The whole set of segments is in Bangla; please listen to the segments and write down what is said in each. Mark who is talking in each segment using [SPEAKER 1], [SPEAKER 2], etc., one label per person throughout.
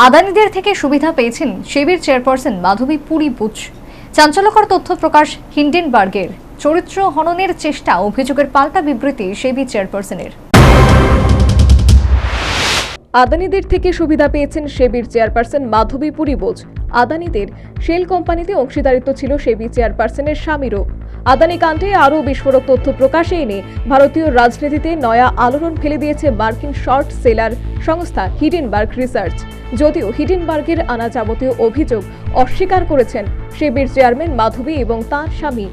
[SPEAKER 1] আদানিদের থেকে সুবিধা পেয়েছেন সেবির চেয়ারপারসন মাধবী পুরী বুচ। চাঞ্চল্যকর তথ্য প্রকাশ হিন্ডেনবার্গের। চরিত্র হননের চেষ্টা, অভিযোগের পাল্টা বিবৃতি সেবি চেয়ারপারসনের।
[SPEAKER 2] আদানিদের থেকে সুবিধা পেয়েছেন সেবির চেয়ারপারসন মাধবী পুরী বুচ। আদানিদের শেল কোম্পানিতে অংশীদারিত্ব ছিল সেবি চেয়ারপারসনের স্বামীরও। আদানি কাণ্ডে আরও বিস্ফোরক তথ্য প্রকাশে এনে ভারতীয় রাজনীতিতে নয়া আলোড়ন ফেলে দিয়েছে মার্কিন শর্ট সেলার সংস্থা হিডেনবার্গ রিসার্চ। যদিও হিডেনবার্গের আনা যাবতীয় অভিযোগ অস্বীকার করেছেন সেবির চেয়ারম্যান মাধবী এবং তাঁর স্বামী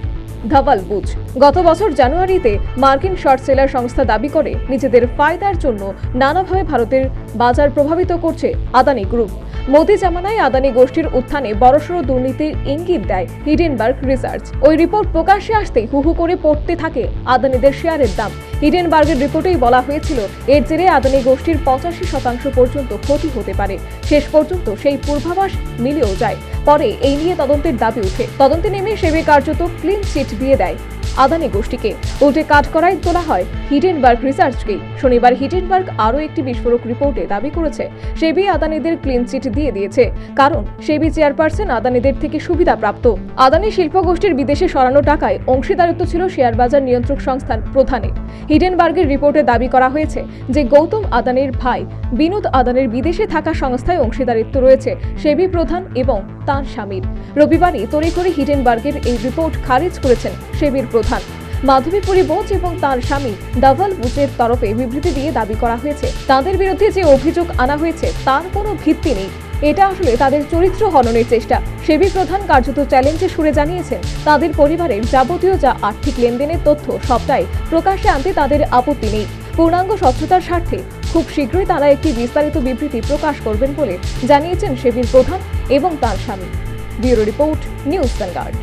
[SPEAKER 2] ধাভাল বুচ। গত বছর জানুয়ারিতে মার্কিন শর্ট সেলার সংস্থা দাবি করে নিজেদের ফায়দার জন্য নানাভাবে ভারতের বাজার প্রভাবিত করছে আদানি গ্রুপ। মোদি জামানায় আদানি গোষ্ঠীর উত্থানে বড়সড় দুর্নীতির ইঙ্গিত দেয় হিডেনবার্গ রিসার্চ। ওই রিপোর্ট প্রকাশ্যে আসতেই হু হু করে পড়তে থাকে আদানিদের শেয়ারের দাম। হিডেনবার্গের রিপোর্টেই বলা হয়েছিল এর জেরে আদানি গোষ্ঠীর 85% পর্যন্ত ক্ষতি হতে পারে। শেষ পর্যন্ত সেই পূর্বাভাস মিলেও যায়। পরে এই নিয়ে তদন্তের দাবি উঠে। তদন্তে নেমে সেবি কার্যত ক্লিন চিট দিয়ে দেয় আদানি গোষ্ঠীকে। উল্টে কাঠগড়ায় তোলা হয় হিডেনবার্গ রিসার্চকেই। শনিবার হিডেনবার্গ আরও একটি বিস্ফোরক রিপোর্টে দাবি করেছে সেবি আদানিদের ক্লিন চিট দিয়ে দিয়েছে, কারণ সেবি চেয়ারপারসন আদানিদের থেকে সুবিধা প্রাপ্ত। আদানি শিল্প গোষ্ঠীর বিদেশে সরানো টাকায় অংশীদারিত্ব ছিল শেয়ার বাজার নিয়ন্ত্রক সংস্থার প্রধানের। হিডেনবার্গের রিপোর্টে দাবি করা হয়েছে যে গৌতম আদানির ভাই বিনোদ আদানির বিদেশে থাকা সংস্থায় অংশীদারিত্ব রয়েছে সেবি প্রধান এবং তাঁর স্বামীর। রবিবারই তড়িঘড়ি হিডেনবার্গের এই রিপোর্ট খারিজ করেছেন সেবির প্রধান মাধবী পুরী বুচ এবং তাঁর স্বামী ধাভাল বুচের তরফে বিবৃতি দিয়ে দাবি করা হয়েছে তাদের বিরুদ্ধে যে অভিযোগ আনা হয়েছে তার কোনো ভিত্তি নেই। এটা আসলে তাদের চরিত্র হননের চেষ্টা। সেবি প্রধান কার্যত চ্যালেঞ্জে সুরে জানিয়েছেন তাদের পরিবারের যাবতীয় যা আর্থিক লেনদেনের তথ্য সবটাই প্রকাশ্যে আনতে তাদের আপত্তি নেই। পূর্ণাঙ্গ স্বচ্ছতার স্বার্থে খুব শীঘ্রই তারা একটি বিস্তারিত বিবৃতি প্রকাশ করবেন বলে জানিয়েছেন সেবির প্রধান এবং তাঁর স্বামী। Bureau report, news vanguard.